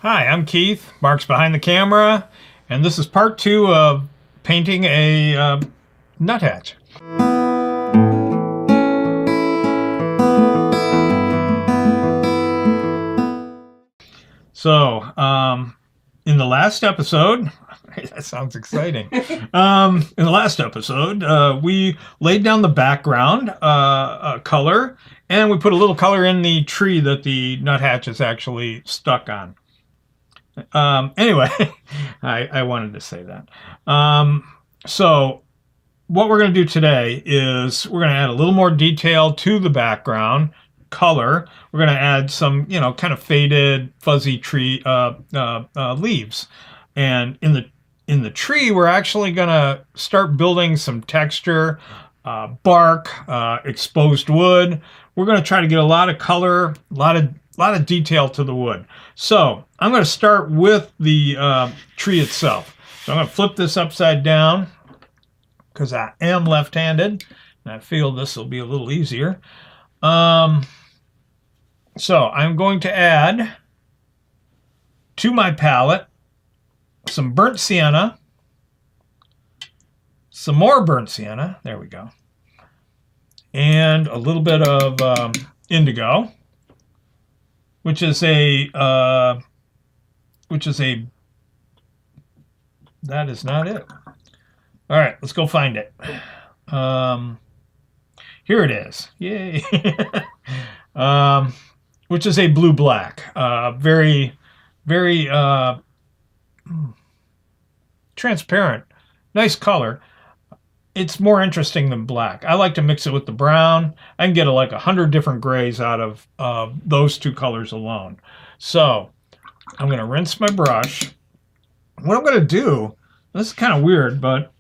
Hi, I'm Keith, Mark's behind the camera, and this is part 2 of painting a nuthatch. So, in the last episode, that sounds exciting. In the last episode, we laid down the background color, and we put a little color in the tree that the nuthatch is actually stuck on. Anyway, I wanted to say that. So what we're going to do today is we're going to add a little more detail to the background color. We're going to add some, kind of faded, fuzzy tree leaves. And in the tree, we're actually going to start building some texture, bark, exposed wood. We're going to try to get a lot of color, a lot of detail to the wood. So I'm going to start with the tree itself. So I'm going to flip this upside down because I am left-handed, and I feel this will be a little easier. So I'm going to add to my palette some burnt sienna, some more burnt sienna, there we go, and a little bit of indigo, which is a that is not it. All right, let's go find it. Here it is. Yay. Which is a blue-black. Very, very transparent. Nice color. It's more interesting than black. I like to mix it with the brown. I can get like 100 different grays out of those two colors alone. So I'm going to rinse my brush. What I'm going to do, this is kind of weird, but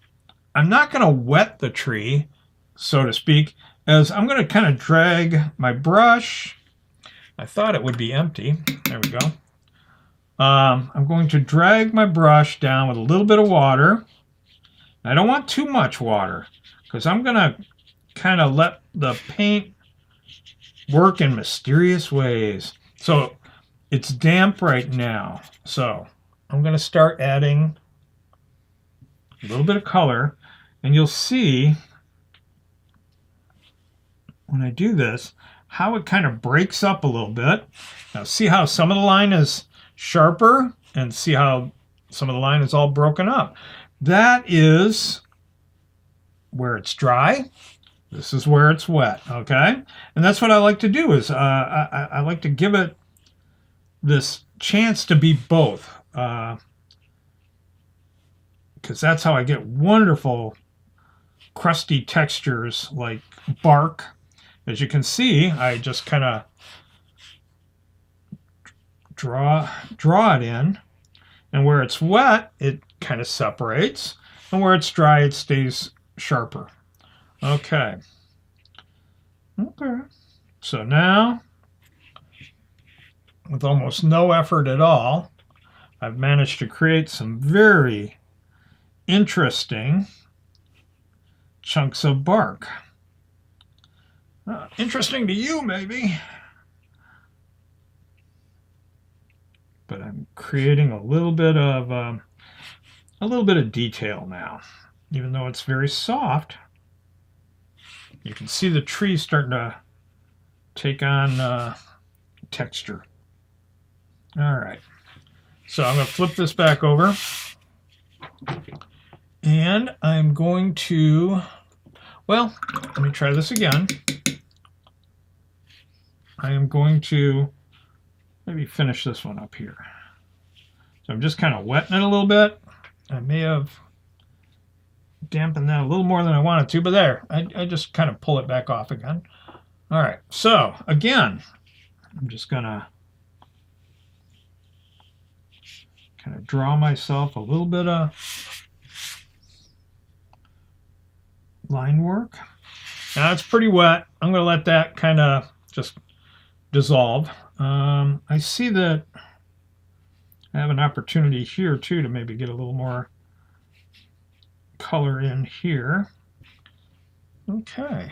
I'm not going to wet the tree, so to speak, as I'm going to kind of drag my brush. I thought it would be empty. There we go. I'm going to drag my brush down with a little bit of water. I don't want too much water because I'm going to kind of let the paint work in mysterious ways. So it's damp right now. So I'm going to start adding a little bit of color, and you'll see when I do this how it kind of breaks up a little bit. Now see how some of the line is sharper and see how some of the line is all broken up. That is where it's dry. This is where it's wet, okay? And that's what I like to do is I like to give it this chance to be both, because that's how I get wonderful crusty textures like bark. As you can see, I just kind of draw it in, and where it's wet, it kind of separates, and where it's dry, it stays sharper. Okay. So now, with almost no effort at all, I've managed to create some very interesting chunks of bark. Interesting to you, maybe. But I'm creating a little bit of detail now, even though it's very soft. You can see the tree starting to take on texture. All right, so I'm going to flip this back over, and I'm going to, well, let me try this again. I am going to maybe finish this one up here. So I'm just kind of wetting it a little bit. I may have dampened that a little more than I wanted to, but there, I just kind of pull it back off again. All right, so again, I'm just gonna kind of draw myself a little bit of line work. Now it's pretty wet. I'm gonna let that kind of just dissolve. I see that I have an opportunity here too to maybe get a little more color in here. Okay.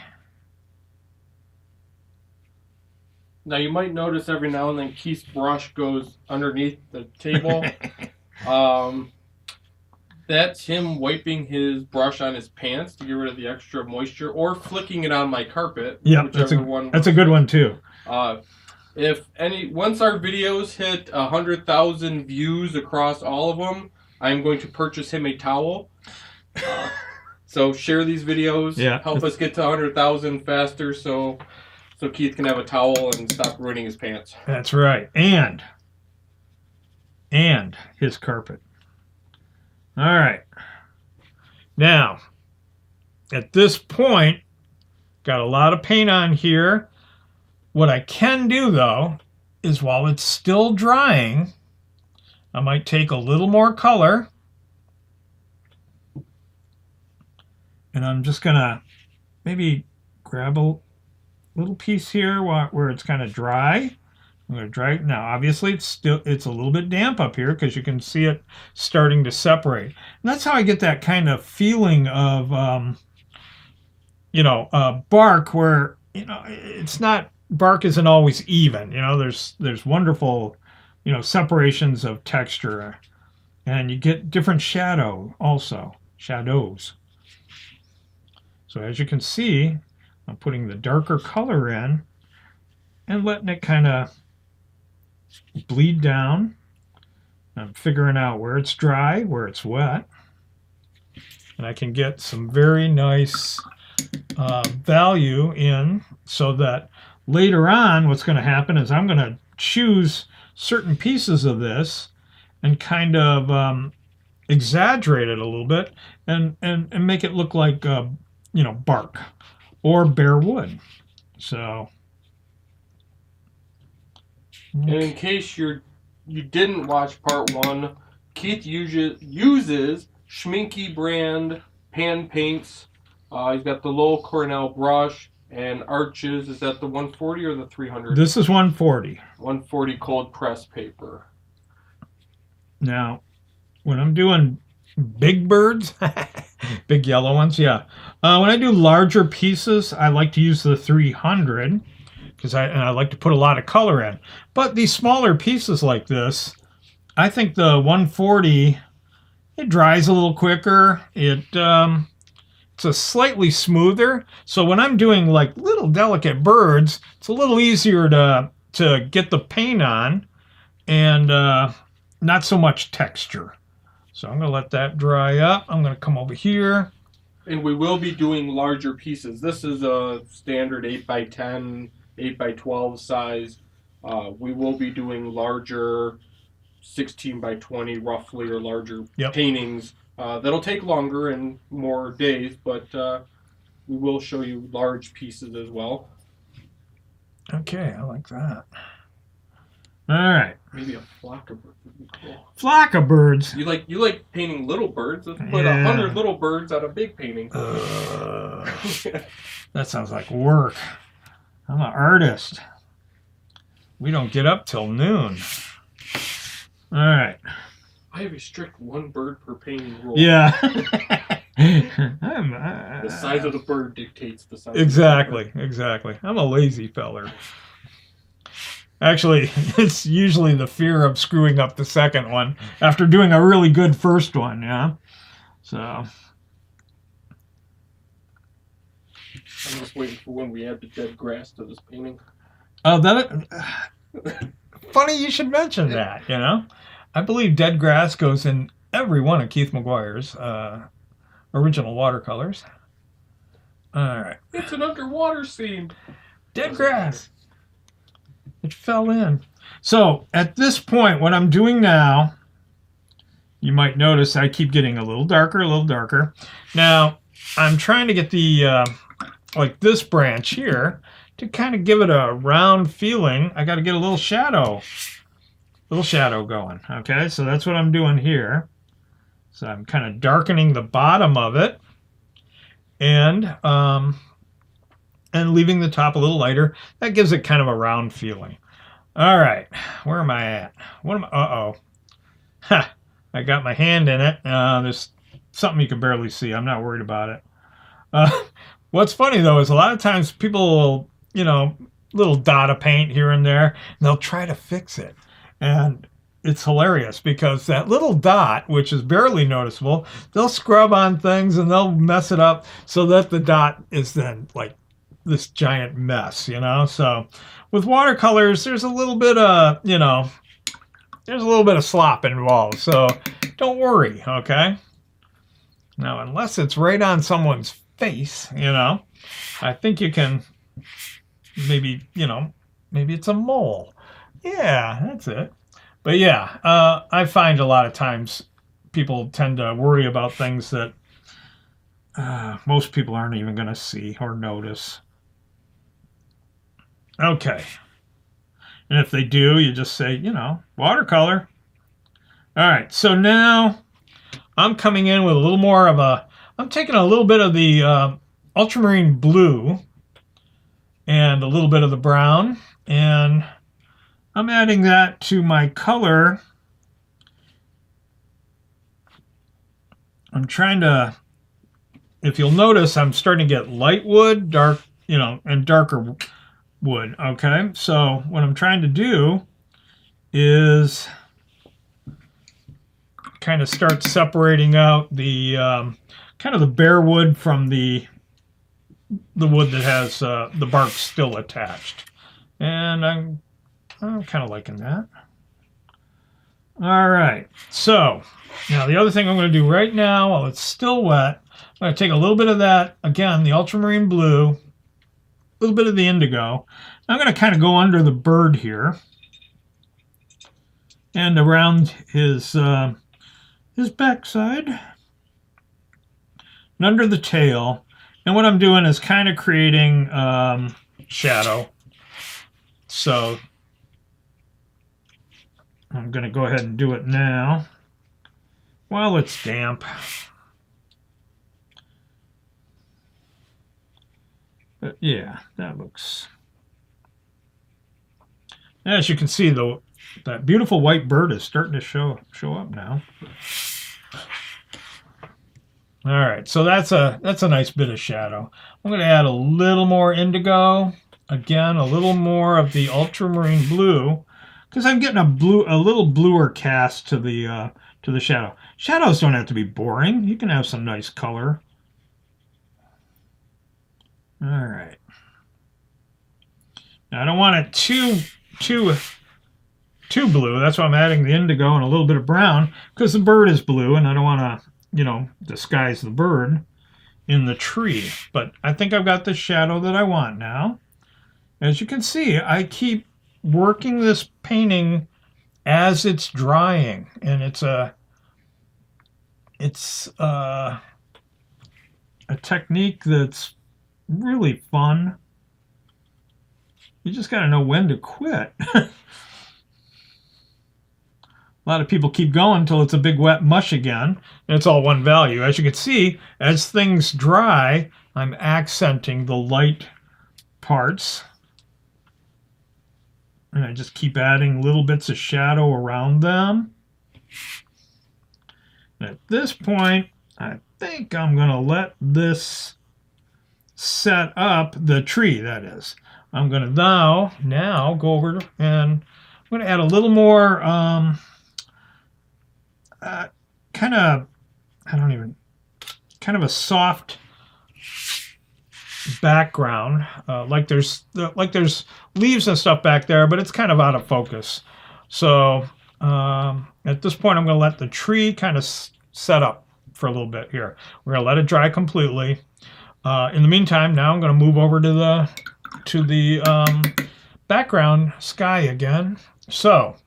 Now you might notice every now and then Keith's brush goes underneath the table. um, that's him wiping his brush on his pants to get rid of the extra moisture, or flicking it on my carpet. Yeah, whichever one. That's a good one too. Once our videos hit 100,000 views across all of them, I'm going to purchase him a towel. So share these videos. Yeah. Help us get to 100,000 faster, so Keith can have a towel and stop ruining his pants. That's right. And his carpet. All right. Now, at this point, got a lot of paint on here. What I can do, though, is while it's still drying, I might take a little more color. And I'm just going to maybe grab a little piece here where it's kind of dry. I'm going to dry it now. Obviously, it's a little bit damp up here because you can see it starting to separate. And that's how I get that kind of feeling of, bark where, it's not, bark isn't always even. There's wonderful, separations of texture. And you get different shadows. So as you can see, I'm putting the darker color in and letting it kind of bleed down. I'm figuring out where it's dry, where it's wet. And I can get some very nice value in, so that later on what's going to happen is I'm going to choose certain pieces of this and kind of exaggerate it a little bit and make it look like bark or bare wood. So, and in case you didn't watch part 1, Keith uses Schminky brand pan paints. He's got the Lowell Cornell brush and Arches. Is that the 140 or the 300? This is 140. 140 cold press paper. Now, when I'm doing big birds, big yellow ones, yeah. When I do larger pieces, I like to use the 300 because I like to put a lot of color in. But these smaller pieces like this, I think the 140, it dries a little quicker. It's a slightly smoother. So when I'm doing like little delicate birds, it's a little easier to get the paint on and not so much texture. So I'm going to let that dry up. I'm going to come over here. And we will be doing larger pieces. This is a standard 8x10, 8x12 size. We will be doing larger 16x20 roughly, or larger paintings. That'll take longer and more days, but we will show you large pieces as well. Okay, I like that. All right. Maybe a flock of birds would be cool. Flock of birds. You like painting little birds? Let's put 100 little birds on a big painting. That sounds like work. I'm an artist. We don't get up till noon. All right. I have a strict 1 bird per painting rule. Yeah. The size of the bird dictates the size. Exactly. I'm a lazy feller. Actually, it's usually the fear of screwing up the second one after doing a really good first one, yeah? So. I'm just waiting for when we add the dead grass to this painting. Oh, funny you should mention that, I believe dead grass goes in every one of Keith McGuire's original watercolors. All right. It's an underwater scene. Dead grass. It fell in. So at this point, what I'm doing now, you might notice I keep getting a little darker. Now, I'm trying to get the, like this branch here, to kind of give it a round feeling. I got to get a little shadow going. Okay, so that's what I'm doing here. So I'm kind of darkening the bottom of it, and leaving the top a little lighter. That gives it kind of a round feeling. All right, where am I at? What am I? Uh-oh. Ha! I got my hand in it. There's something you can barely see. I'm not worried about it. What's funny, though, is a lot of times people will, little dot of paint here and there, and they'll try to fix it. And it's hilarious because that little dot, which is barely noticeable, they'll scrub on things and they'll mess it up so that the dot is then like this giant mess, you know? So with watercolors, there's a little bit of, you know, there's a little bit of slop involved. So don't worry, okay? Now, unless it's right on someone's face, you know, I think you can maybe, you know, maybe it's a mole. Yeah, that's it. But yeah, I find a lot of times people tend to worry about things that most people aren't even going to see or notice. Okay. And if they do, you just say, you know, watercolor. All right, so now I'm coming in with a little more of a, I'm taking a little bit of the ultramarine blue and a little bit of the brown, and I'm adding that to my color. I'm trying to, if you'll notice, I'm starting to get light wood, dark, you know, and darker wood, okay? So what I'm trying to do is kind of start separating out the kind of the bare wood from the wood that has the bark still attached. And I'm kind of liking that. All right, so now the other thing I'm going to do right now, while it's still wet, I'm going to take a little bit of that, again, the ultramarine blue, a little bit of the indigo. I'm going to kind of go under the bird here and around his backside and under the tail. And what I'm doing is kind of creating shadow. So I'm going to go ahead and do it now while it's damp. But yeah, that looks... As you can see, though, that beautiful white bird is starting to show up now. All right, so that's a nice bit of shadow. I'm going to add a little more indigo. Again, a little more of the ultramarine blue, because I'm getting a little bluer cast to the shadow. Shadows don't have to be boring. You can have some nice color. All right. Now I don't want it too blue. That's why I'm adding the indigo and a little bit of brown, because the bird is blue, and I don't want to, you know, disguise the bird in the tree. But I think I've got the shadow that I want now. As you can see, I keep working this painting as it's drying, and it's a technique that's really fun. You just got to know when to quit. A lot of people keep going until it's a big wet mush again, and it's all one value. As you can see, as things dry, I'm accenting the light parts. And I just keep adding little bits of shadow around them. And at this point, I think I'm going to let this set up the tree, that is. I'm going to now go over and I'm going to add a little more kind of a soft background, like there's leaves and stuff back there, but it's kind of out of focus. So at this point, I'm going to let the tree kind of set up for a little bit here. We're going to let it dry completely. In the meantime, now I'm going to move over to the background sky again. So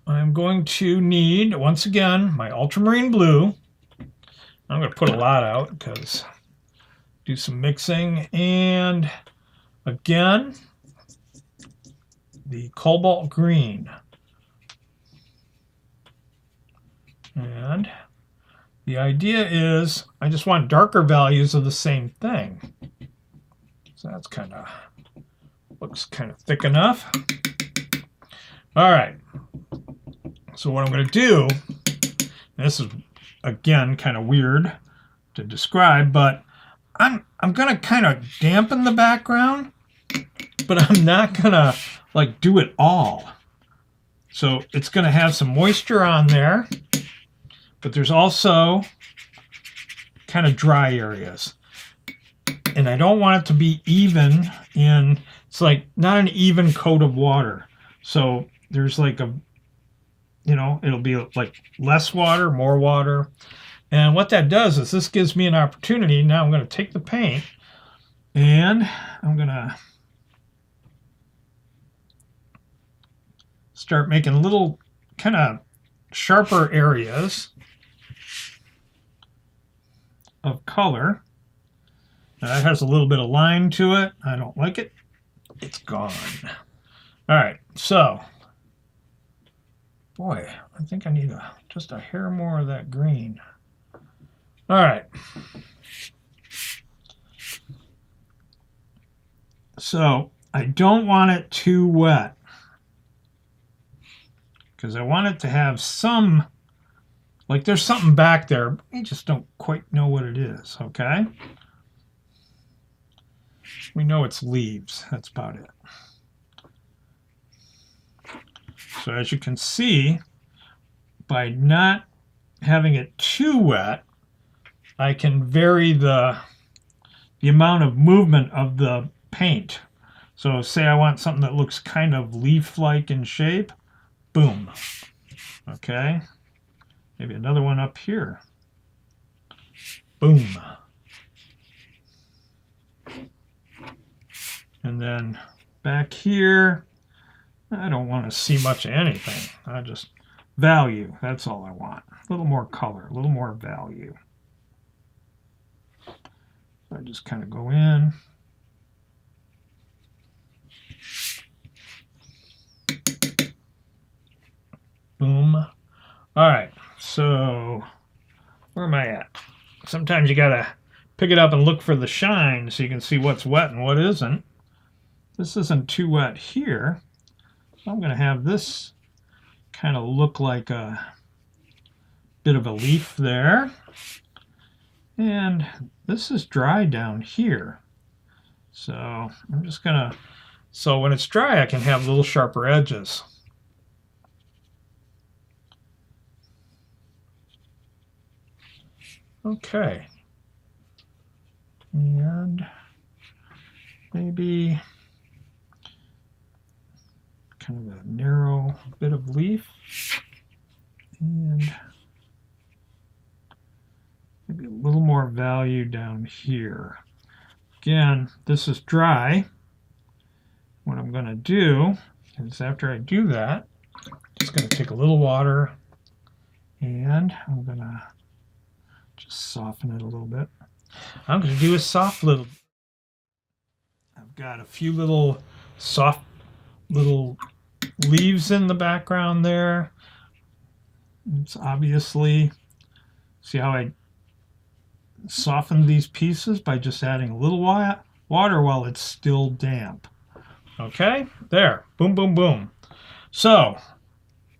I'm going to need, once again, my ultramarine blue. I'm going to put a lot out because do some mixing, and again the cobalt green, and the idea is I just want darker values of the same thing. So that's kind of looks kind of thick enough. All right, so what I'm going to do, and this is again kind of weird to describe, but I'm going to kind of dampen the background but I'm not gonna like do it all. So it's gonna have some moisture on there, but there's also kind of dry areas. And I don't want it to be even in, it's like not an even coat of water. So there's like a, you know, it'll be like less water, more water. And what that does is this gives me an opportunity. Now I'm going to take the paint and I'm going to start making little kind of sharper areas of color. Now that has a little bit of line to it. I don't like it. It's gone. All right, so, boy, I think I need just a hair more of that green. All right. So I don't want it too wet because I want it to have some, like there's something back there. I just don't quite know what it is, okay? We know it's leaves. That's about it. So as you can see, by not having it too wet, I can vary the amount of movement of the paint. So say I want something that looks kind of leaf-like in shape, boom. Okay, maybe another one up here. Boom. And then back here, I don't want to see much of anything. I just value, that's all I want. A little more color, a little more value. So I just kind of go in. Boom. All right, so where am I at? Sometimes you gotta pick it up and look for the shine so you can see what's wet and what isn't. This isn't too wet here. So I'm gonna have this kind of look like a bit of a leaf there. And this is dry down here. So I'm just gonna, so when it's dry I can have little sharper edges. Okay. And maybe kind of a narrow bit of leaf. And maybe a little more value down here. Again, this is dry. What I'm going to do is after I do that, I'm just going to take a little water and I'm going to just soften it a little bit. I'm going to do a soft little. I've got a few little soft little leaves in the background there. It's obviously, see how I soften these pieces by just adding a little water while it's still damp. Okay, there, boom, boom, boom. So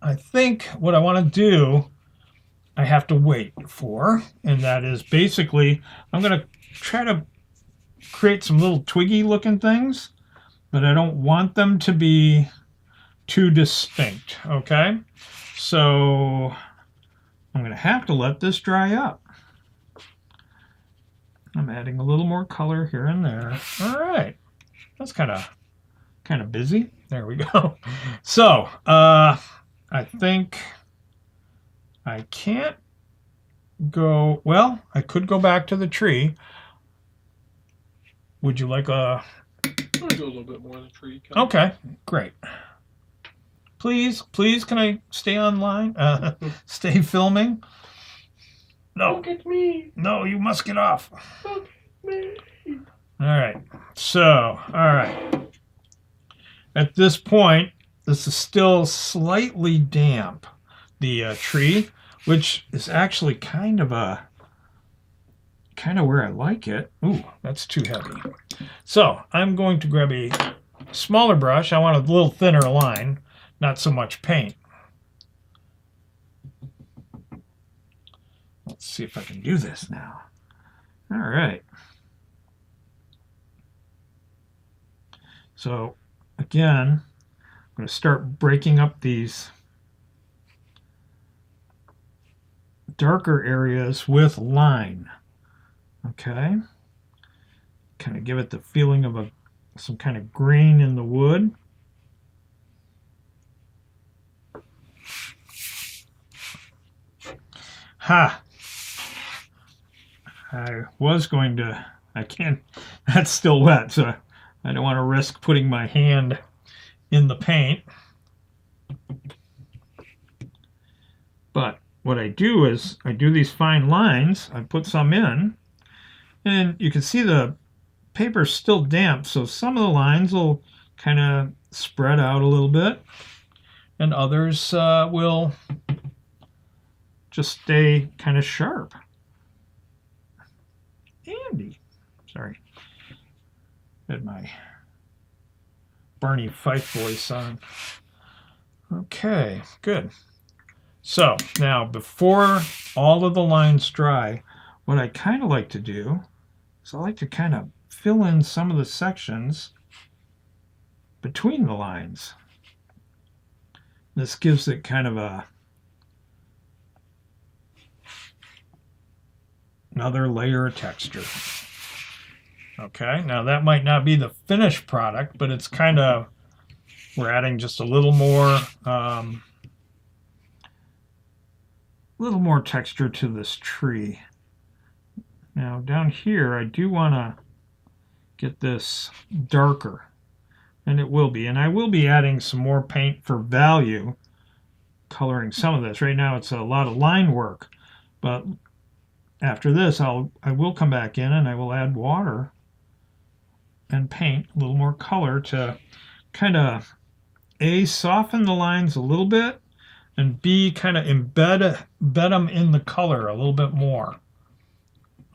I think what I want to do, I have to wait for, and that is basically, I'm going to try to create some little twiggy looking things, but I don't want them to be too distinct, okay? So I'm going to have to let this dry up. I'm adding a little more color here and there. All right, that's kind of busy. There we go. So I think I can't go, well, I could go back to the tree. Would you like a... I'm gonna go a little bit more of the tree. Okay, great. Please, can I stay online? Stay filming? No. Look at me. No, you must get off. Look at me. All right. So, all right. At this point, this is still slightly damp, the tree, which is actually kind of where I like it. Ooh, that's too heavy. So I'm going to grab a smaller brush. I want a little thinner line, not so much paint. Let's see if I can do this now. All right. So again, I'm going to start breaking up these darker areas with line. Okay, kind of give it the feeling of some kind of grain in the wood. Ha! I can't, that's still wet, so I don't want to risk putting my hand in the paint. But what I do is I do these fine lines, I put some in, and you can see the paper's still damp, so some of the lines will kind of spread out a little bit, and others will just stay kind of sharp. Andy, sorry, had my Barney Fife voice on. Okay, good. So now, before all of the lines dry, what I kind of like to do is I like to kind of fill in some of the sections between the lines. This gives it kind of another layer of texture. Okay, now that might not be the finished product, but it's kind of, we're adding just a little more texture to this tree. Now down here, I do want to get this darker, and it will be. And I will be adding some more paint for value, coloring some of this. Right now it's a lot of line work, but after this I will come back in and I will add water and paint a little more color to kind of A, soften the lines a little bit, and B, kind of embed them in the color a little bit more.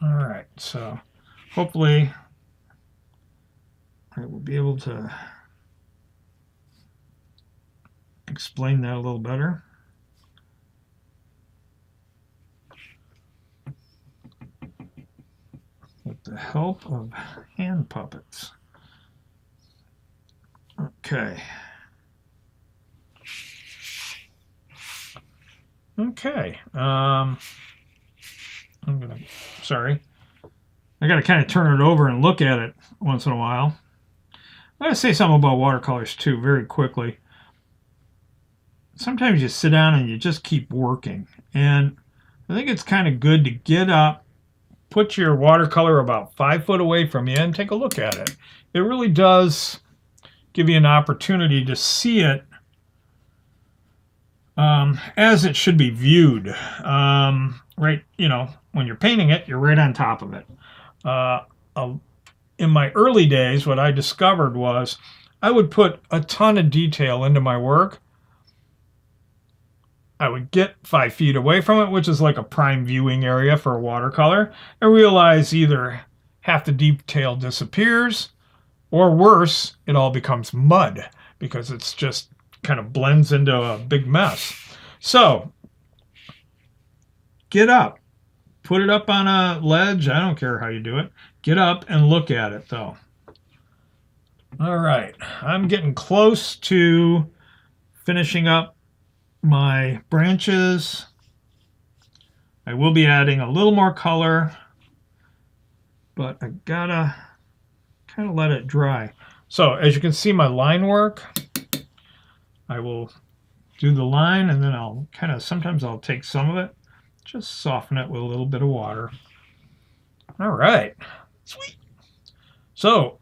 All right, so hopefully I will be able to explain that a little better. With the help of hand puppets. Okay. Okay. Sorry. I gotta kind of turn it over and look at it once in a while. I gotta say something about watercolors too, very quickly. Sometimes you sit down and you just keep working. And I think it's kind of good to get up, put your watercolor about 5 foot away from you and take a look at it. It really does give you an opportunity to see it as it should be viewed. Right, when you're painting it, you're right on top of it. In my early days, what I discovered was I would put a ton of detail into my work. I would get 5 feet away from it, which is like a prime viewing area for a watercolor, and realize either half the detail disappears, or worse, it all becomes mud because it's just kind of blends into a big mess. So, get up. Put it up on a ledge. I don't care how you do it. Get up and look at it, though. All right. I'm getting close to finishing up my branches. I will be adding a little more color, but I gotta kind of let it dry. So as you can see, my line work, I will do the line and then I'll sometimes I'll take some of it, just soften it with a little bit of water. All right, sweet. So,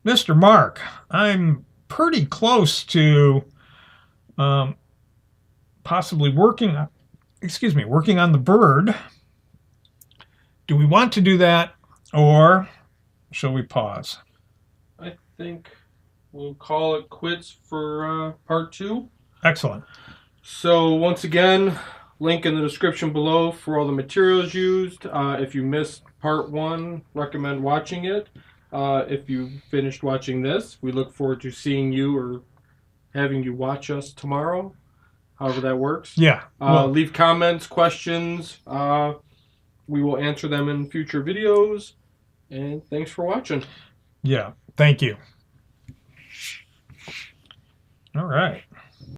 Mr. Mark, I'm pretty close to possibly working on the bird. Do we want to do that, or shall we pause? I think we'll call it quits for part 2. Excellent. So once again, link in the description below for all the materials used. If you missed part 1, recommend watching it. If you finished watching this, we look forward to seeing you or having you watch us tomorrow, however that works. Yeah. Leave comments, questions. We will answer them in future videos. And thanks for watching. Yeah. Thank you. All right.